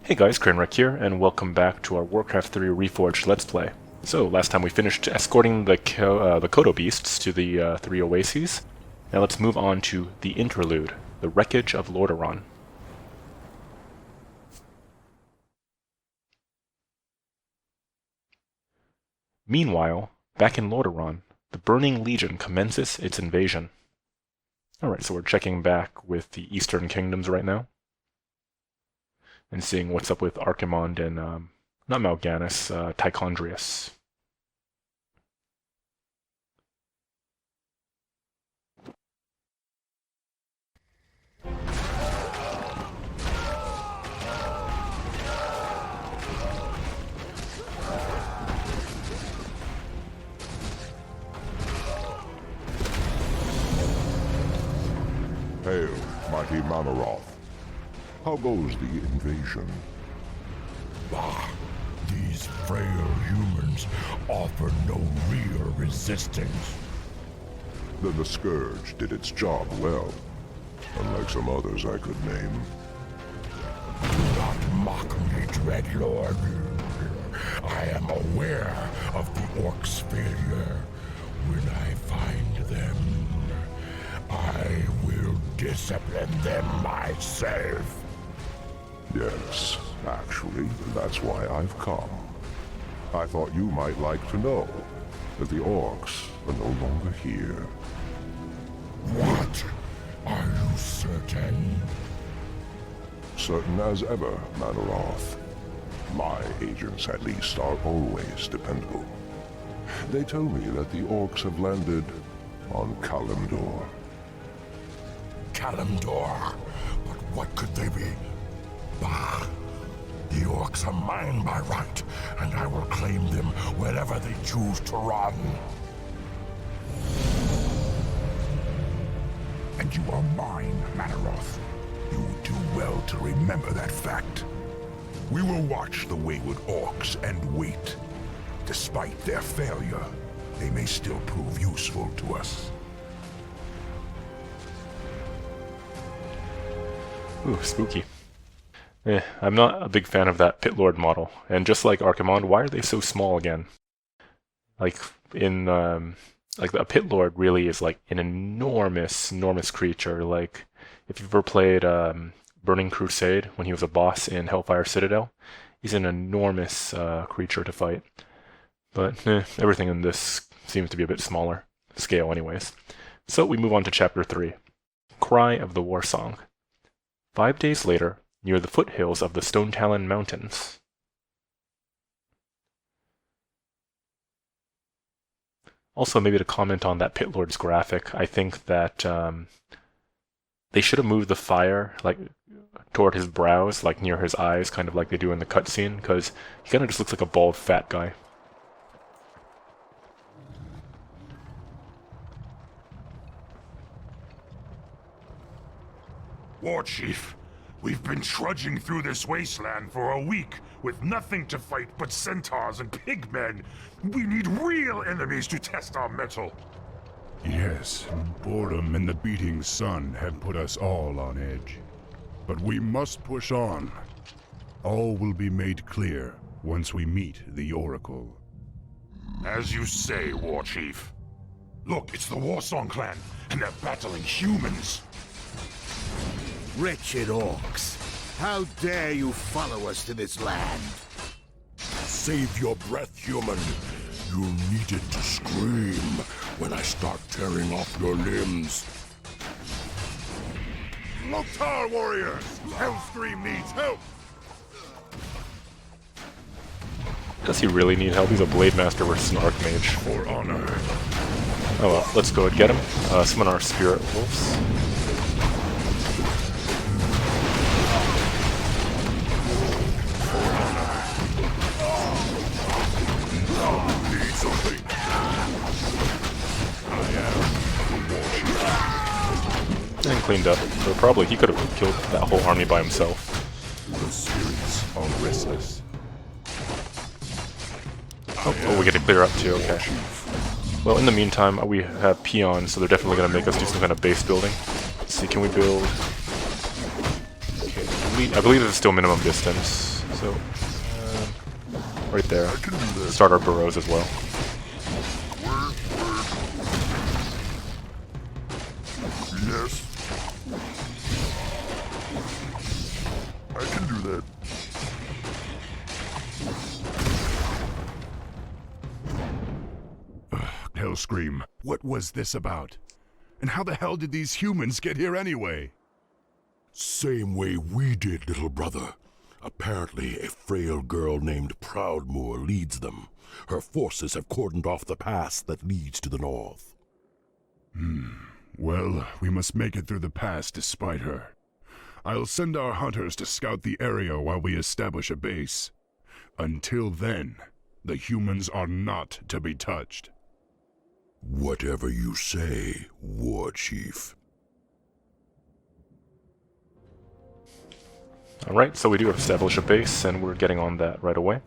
Hey guys, Cranwreck here, and welcome back to our Warcraft 3 Reforged Let's Play. So, last time we finished escorting the Kodo beasts to the 3 oases. Now let's move on to the interlude, the wreckage of Lordaeron. Meanwhile, back in Lordaeron, the Burning Legion commences its invasion. Alright, so we're checking back with the Eastern Kingdoms right now, and seeing what's up with Archimonde and, not Mal'Ganis, Tichondrius. Hail, mighty Mamaroth. How goes the invasion? Bah! These frail humans offer no real resistance. Then the Scourge did its job well, unlike some others I could name. Do not mock me, Dreadlord. I am aware of the Orcs' failure. When I find them, I will discipline them myself. Yes, actually, that's why I've come. I thought you might like to know that the Orcs are no longer here. What? Are you certain? Certain as ever, Mamaroth. My agents, at least, are always dependable. They tell me that the Orcs have landed on Kalimdor. Kalimdor? But what could they be? Bah! The Orcs are mine by right, and I will claim them wherever they choose to run. And you are mine, Mamaroth. You do well to remember that fact. We will watch the wayward Orcs and wait. Despite their failure, they may still prove useful to us. Ooh, spooky. I'm not a big fan of that Pit Lord model, and just like Archimonde, why are they so small again? Like, like a Pit Lord really is like an enormous creature. Like, if you've ever played Burning Crusade, when he was a boss in Hellfire Citadel, he's an enormous creature to fight. But everything in this seems to be a bit smaller, scale anyways. So we move on to Chapter 3, Cry of the War Song. 5 days later, near the foothills of the Stone Talon Mountains. Also, maybe to comment on that Pit Lord's graphic, I think that they should have moved the fire like toward his brows, like near his eyes, kind of like they do in the cutscene, because he kind of just looks like a bald, fat guy. War Chief, we've been trudging through this wasteland for a week with nothing to fight but centaurs and pigmen. We need real enemies to test our mettle. Yes, boredom and the beating sun have put us all on edge. But we must push on. All will be made clear once we meet the Oracle. As you say, War Chief. Look, it's the Warsong clan, and they're battling humans. Wretched orcs! How dare you follow us to this land? Save your breath, human. You needed to scream when I start tearing off your limbs. Loktar warriors! Hellscream needs help! Does he really need help? He's a Blade Master versus an Archmage. For honor. Oh well, let's go and get him. Summon our Spirit Wolves. And cleaned up. So probably he could have killed that whole army by himself. The spirits are restless. Oh, we get to clear up too, okay. Well, in the meantime, we have peons, so they're definitely going to make us do some kind of base building. Let's see, can we build... Okay, I believe it's still minimum distance. So, right there. I can do that. Start our burrows as well. Yes. I can do that. Hellscream, what was this about? And how the hell did these humans get here anyway? Same way we did, little brother. Apparently, a frail girl named Proudmoore leads them. Her forces have cordoned off the pass that leads to the north. Well, we must make it through the pass despite her. I'll send our hunters to scout the area while we establish a base. Until then, the humans are not to be touched. Whatever you say, War Chief. Alright, so we do establish a base, and we're getting on that right away.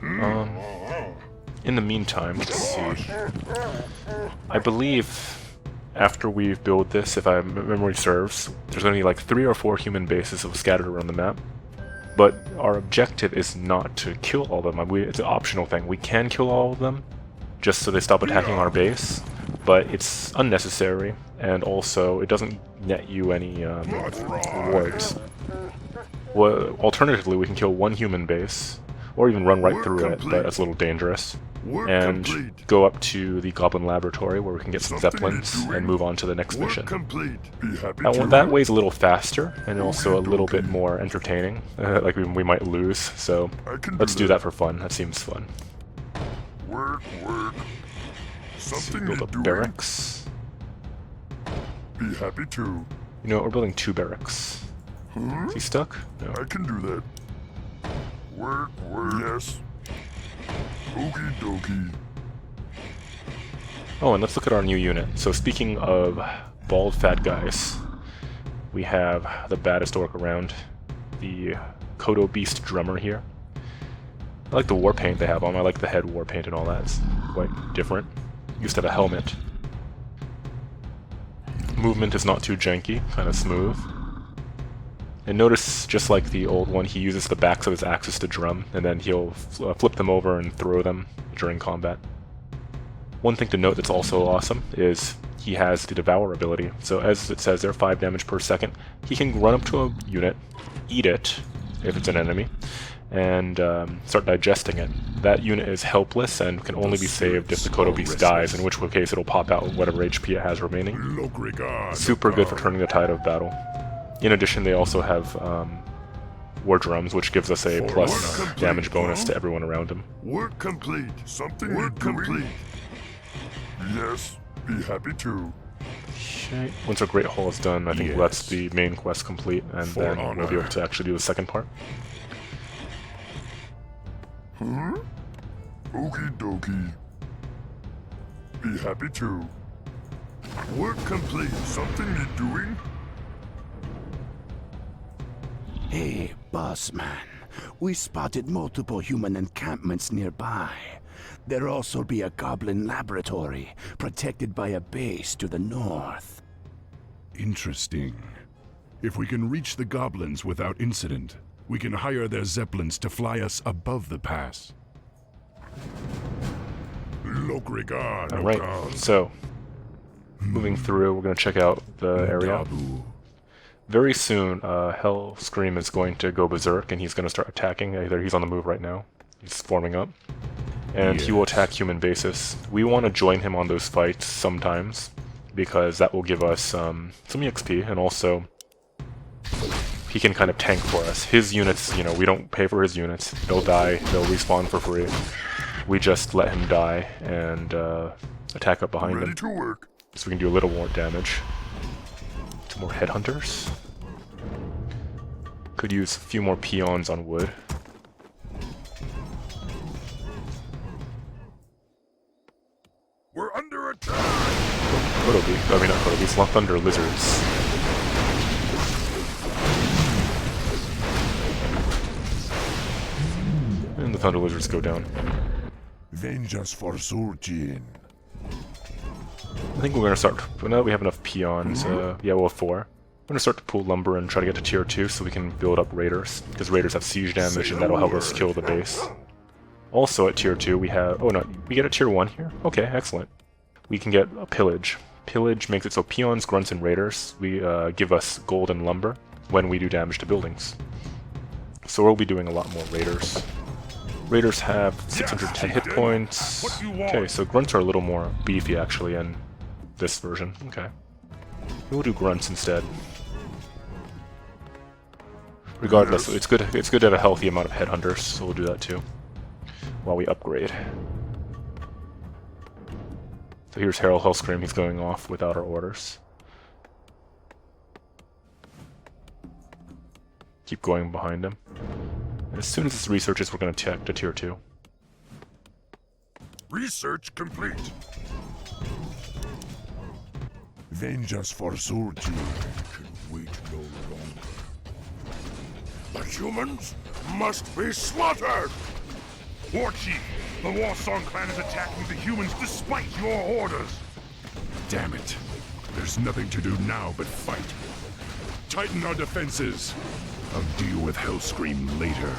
In the meantime, let's see. I believe after we build this, if my memory serves, there's going to be like 3 or 4 human bases scattered around the map. But our objective is not to kill all of them. It's an optional thing. We can kill all of them, just so they stop attacking our base, but it's unnecessary, and also it doesn't net you any rewards. Well, alternatively, we can kill 1 human base, or even run right through it, but that's a little dangerous, and go up to the Goblin Laboratory where we can get some Zeppelins and move on to the next mission. That way's a little faster, and also a little bit more entertaining, like we might lose, so let's do that for fun. That seems fun. Work. Something Build to up do. barracks. Be happy to. You know what, we're building 2 barracks. Is he stuck? No. I can do that. Work. Yes. Okie dokie. Oh, and let's look at our new unit. So speaking of bald fat guys, we have the baddest orc around, the Kodo Beast drummer here. I like the war paint they have on. I like the head war paint and all that. It's quite different. Used to have a helmet. Movement is not too janky, kind of smooth. And notice, just like the old one, he uses the backs of his axes to drum, and then he'll flip them over and throw them during combat. One thing to note that's also awesome is he has the Devour ability. So as it says there, 5 damage per second. He can run up to a unit, eat it, if it's an enemy, and start digesting it. That unit is helpless and can only be saved if the Kodo Beast dies, in which case it'll pop out whatever HP it has remaining. Super good for turning the tide of battle. In addition, they also have War Drums, which gives us a plus damage bonus to everyone around him. Work complete. Something work complete. Yes. Be happy to. Okay. Once our Great Hall is done, I think that's the main quest complete, and then we'll be able to actually do the second part. Okie dokie. Be happy to. Work complete. Something you doing? Hey, boss man. We spotted multiple human encampments nearby. There'll also be a goblin laboratory, protected by a base to the north. Interesting. If we can reach the goblins without incident, we can hire their zeppelins to fly us above the pass. Alright, so, moving through, we're going to check out the area. Very soon, Hellscream is going to go berserk, and he's going to start attacking. Either he's on the move right now, he's forming up, and he will attack human bases. We want to join him on those fights sometimes, because that will give us some EXP, and also he can kind of tank for us. His units, you know, we don't pay for his units. They'll die, they'll respawn for free. We just let him die and attack up behind him. Ready to work. So we can do a little more damage. 2 more headhunters. Could use a few more peons on wood. We're under attack. Not Thunder Lizards. And the Thunder Lizards go down. Vengeance for Surgeon. I think we're gonna start. Now that we have enough peons, yeah, we'll have 4. I'm going to start to pull lumber and try to get to tier 2 so we can build up raiders, because raiders have siege damage and that'll help us kill the base. Also at tier 2 we have... oh no, we get a tier 1 here? Okay, excellent. We can get a pillage. Pillage makes it so peons, grunts, and raiders give us gold and lumber when we do damage to buildings. So we'll be doing a lot more raiders. Raiders have 610 hit points. Okay, so grunts are a little more beefy actually in this version. Okay. We'll do grunts instead. Regardless, it's good to have a healthy amount of headhunters, so we'll do that too. While we upgrade. So here's Hellscream, he's going off without our orders. Keep going behind him. And as soon as this researches, we're going to check to tier 2. Research complete. Vengeance for Surgeon can wait no longer. The humans must be slaughtered! War Chief, the Warsong clan is attacking the humans despite your orders. Damn it. There's nothing to do now but fight. Tighten our defenses. I'll deal with Hellscream later.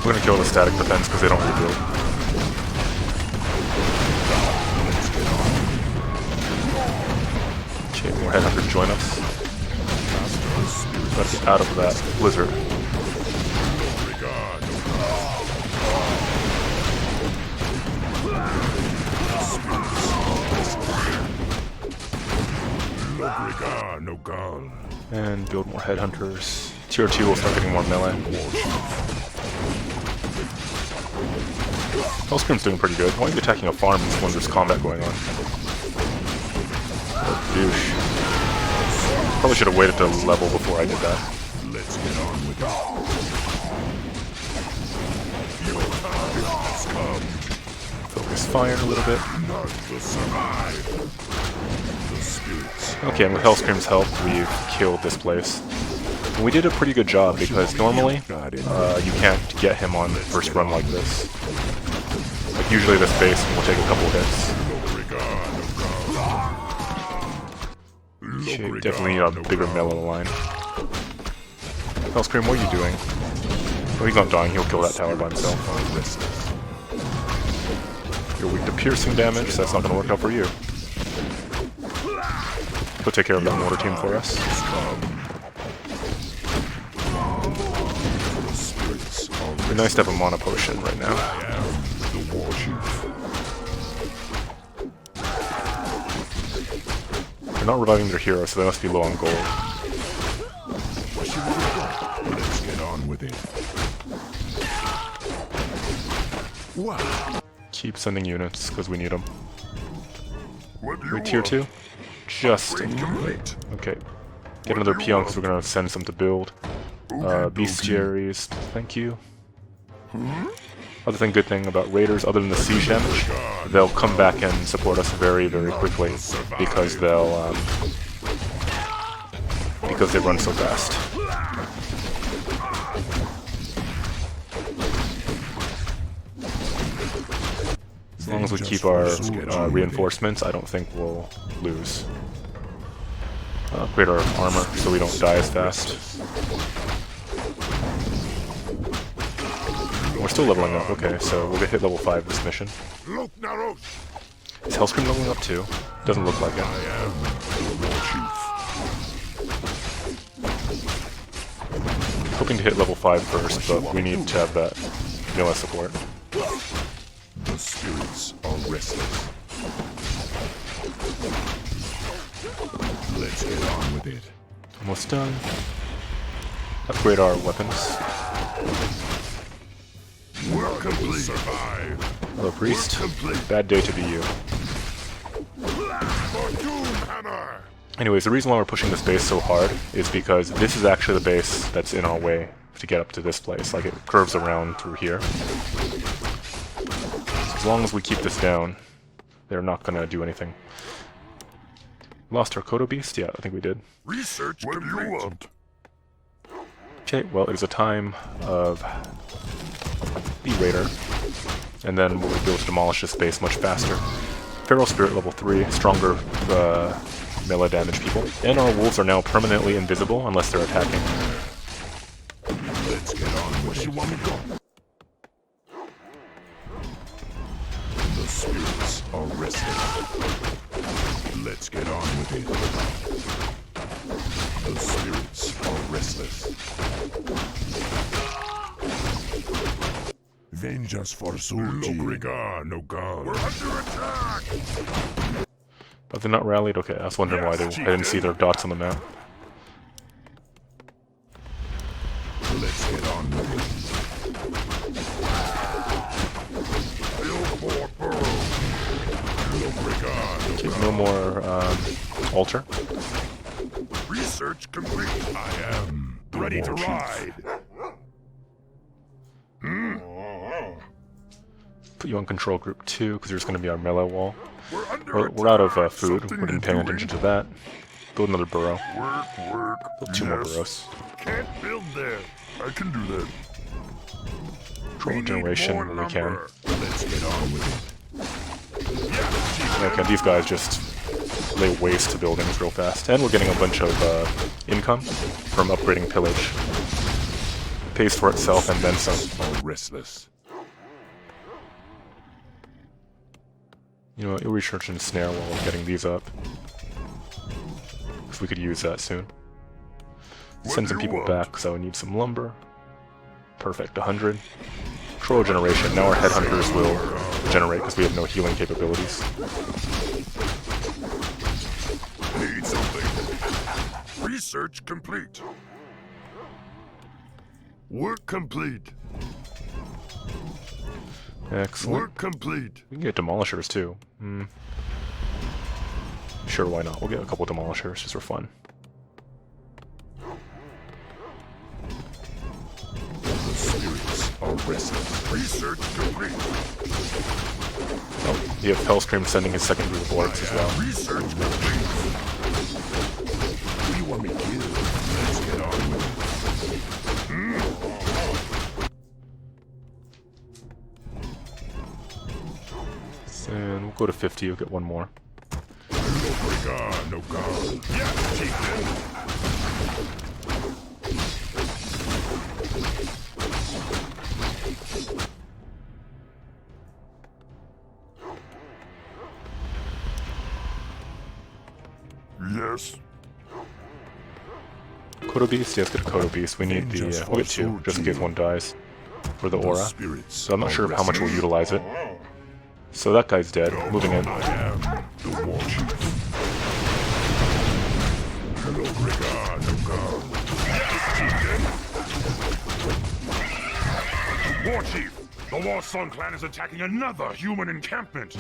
We're gonna kill the static defense because they don't rebuild. Okay, more headhunters join us. Let's get out of that blizzard. And build more headhunters. Tier 2 will start getting more melee. Hellscream's doing pretty good. Why are you attacking a farm when there's combat going on? Douche. Probably should have waited to level before I did that. Let's get on with it. Your time has come. Focus fire a little bit. None will survive. The spirits. Okay, and with Hellscream's help, we've killed this place. And we did a pretty good job because normally you can't get him on the first run like this. Like usually this base will take a couple hits. Okay, definitely need a bigger melee line. Hellscream, what are you doing? Oh, he's not dying, he'll kill that tower by himself. You're weak to piercing damage, so that's not going to work out for you. He'll take care of that mortar team for us. It'd be nice to have a mana potion right now. They're not reviving their hero, so they must be low on gold. Let's get on with it. Wow. Keep sending units, because we need them. What do you Wait, tier want? 2? Just... Complete. okay. Get another peon, because we're going to send some to build. Bestiaries, thank you. Other thing, good thing about raiders, other than the siege damage, they'll come back and support us very, very quickly because they'll because they run so fast. As long as we keep our reinforcements, I don't think we'll lose. Upgrade our armor so we don't die as fast. We're still leveling up, okay, so we'll get hit level 5 this mission. Is Hellscream leveling up too? Doesn't look like it. Hoping to hit level 5 first, but we need to have that melee support. The spirits are restless. Let's get on with it. Almost done. Upgrade our weapons. We're complete. Survive. Hello, priest. Bad day to be you. Anyways, the reason why we're pushing this base so hard is because this is actually the base that's in our way to get up to this place. Like, it curves around through here. So as long as we keep this down, they're not gonna do anything. Lost our Kodo Beast? Yeah, I think we did. Research what do you want? Okay, well, it is a time of the Raider, and then we'll be able to demolish this base much faster. Feral Spirit level 3, stronger melee damage people. And our wolves are now permanently invisible unless they're attacking. Let's get on with it. You want me to go? The spirits are restless. Let's get on with it. The spirits are restless. Vengeance for Sulji. No God. We're under attack! But they're not rallied? Okay, I was wondering why I didn't see their dots on the map. Let's get on with it. Build more burrows! Okay, no more altar. Research complete! I am the Ready to war chief. ride! Put you on control group 2 because there's going to be our melee wall. We're under We're out of attack. food. Something We didn't to pay do. attention to that. Build another burrow. Work. Build 2 more Yes. burrows. Can't build there. I can do that. Control generation when we can. Let's get on with it. Okay, these guys just lay waste to buildings real fast. And we're getting a bunch of income from upgrading pillage. Pays for itself and then some. Are restless. You know what, you'll research and snare while we're getting these up. Because we could use that soon. Send some people back, so I need some lumber. Perfect, 100. Control generation, now our headhunters will generate because we have no healing capabilities. Need something. Research complete. Work complete. Excellent. Work complete. We can get demolishers too. Sure, why not? We'll get a couple demolishers just for fun. The spirits are restless. Research complete. Oh, you have Hellscream sending his second group of orcs as well. Research complete. Who do you want me to kill? Let's get on with it. And we'll go to 50, you'll get one more. No God. Yes, chieftain. Yes. Kodo Beast? Yes, get a Kodo Beast. We need the, we'll get 2, just in case one dies. For the aura. So I'm not sure how much we'll utilize it. So that guy's dead. Moving in. I am the war chief. Hello, Rigard. No God. War Chief, the Lost Sun clan is attacking another human encampment.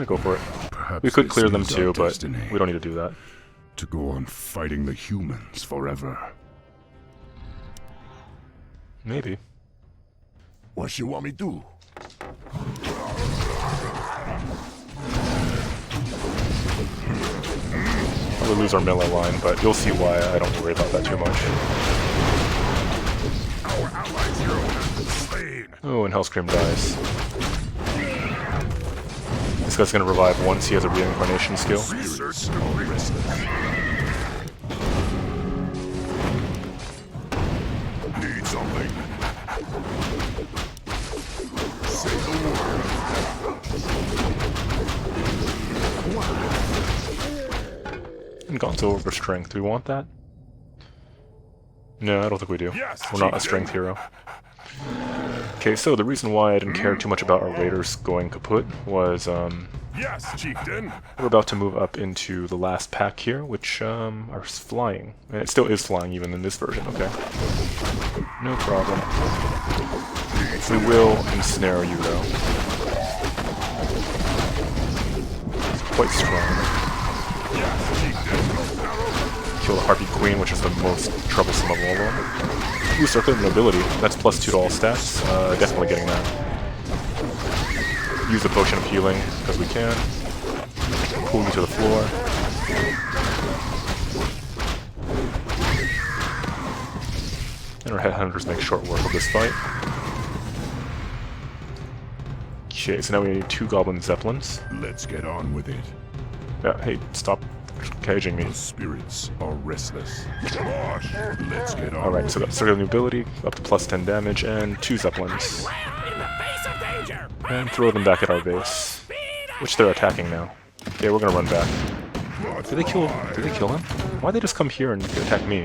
Go for it. Perhaps We could this clear them is our too, but destiny, we don't need to do that. to go on fighting the humans forever. Maybe. What you want me to do? We'll lose our melee line, but you'll see why I don't worry about that too much. Our allied hero has been slain. Oh, and Hellscream dies. This guy's gonna revive once he has a reincarnation skill. Research complete. Need something. Say the word. And Gaunt's over strength. Do we want that? No, I don't think we do. Yes, We're not a chieftain. strength hero. Okay, so the reason why I didn't care too much about our raiders going kaput was Yes, chieftain. we're about to move up into the last pack here, which are flying. And it still is flying even in this version, okay? No problem. We will ensnare you though. It's quite strong. Kill the Harpy Queen, which is the most troublesome of all of them. Ooh, Circle of Nobility. That's +2 to all stats. Definitely getting that. Use the Potion of Healing, because we can. Pull you to the floor. And our Headhunters make short work of this fight. Okay, so now we need 2 Goblin Zeppelins. Let's get on with it. Yeah, hey, stop caging me. The spirits are restless. Let's get on. Alright, so that's circulating ability, up to plus 10 damage, and 2 Zeppelins. And throw them back at our base, which they're attacking now. Okay, we're gonna run back. Did they kill him? Why'd they just come here and attack me?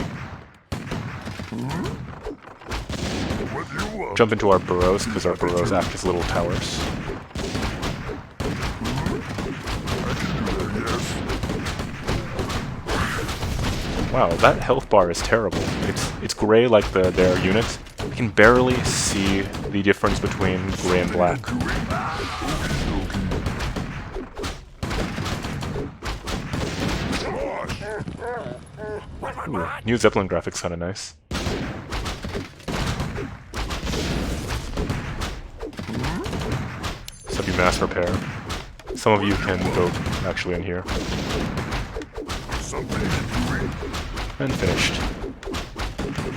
Jump into our burrows, because our burrows act as little towers. Wow, that health bar is terrible. It's gray like their units. I can barely see the difference between gray and black. Ooh, new Zeppelin graphics kinda nice. Sub mass repair. Some of you can go actually in here. And finished.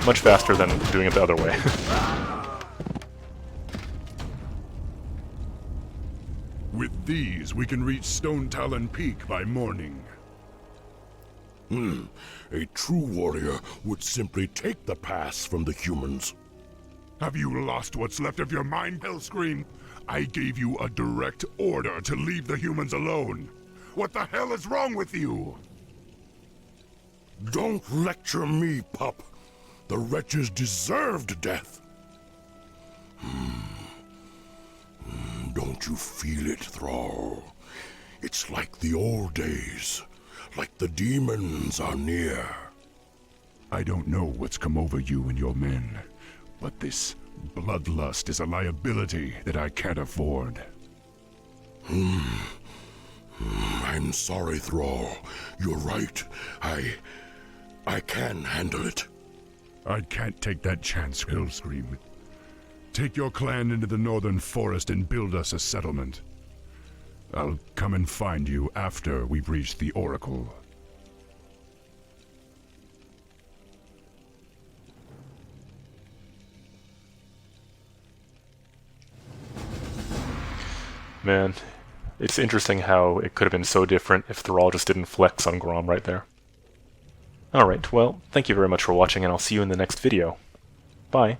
Much faster than doing it the other way. With these, we can reach Stone Talon Peak by morning. A true warrior would simply take the pass from the humans. Have you lost what's left of your mind, Hellscream? I gave you a direct order to leave the humans alone. What the hell is wrong with you? Don't lecture me, pup. The wretches deserved death. Don't you feel it, Thrall? It's like the old days. Like the demons are near. I don't know what's come over you and your men, but this bloodlust is a liability that I can't afford. I'm sorry, Thrall. You're right. I can handle it. I can't take that chance, Hellscream. Take your clan into the northern forest and build us a settlement. I'll come and find you after we've reached the Oracle. Man, it's interesting how it could have been so different if Thrall just didn't flex on Grom right there. Alright, well, thank you very much for watching, and I'll see you in the next video. Bye.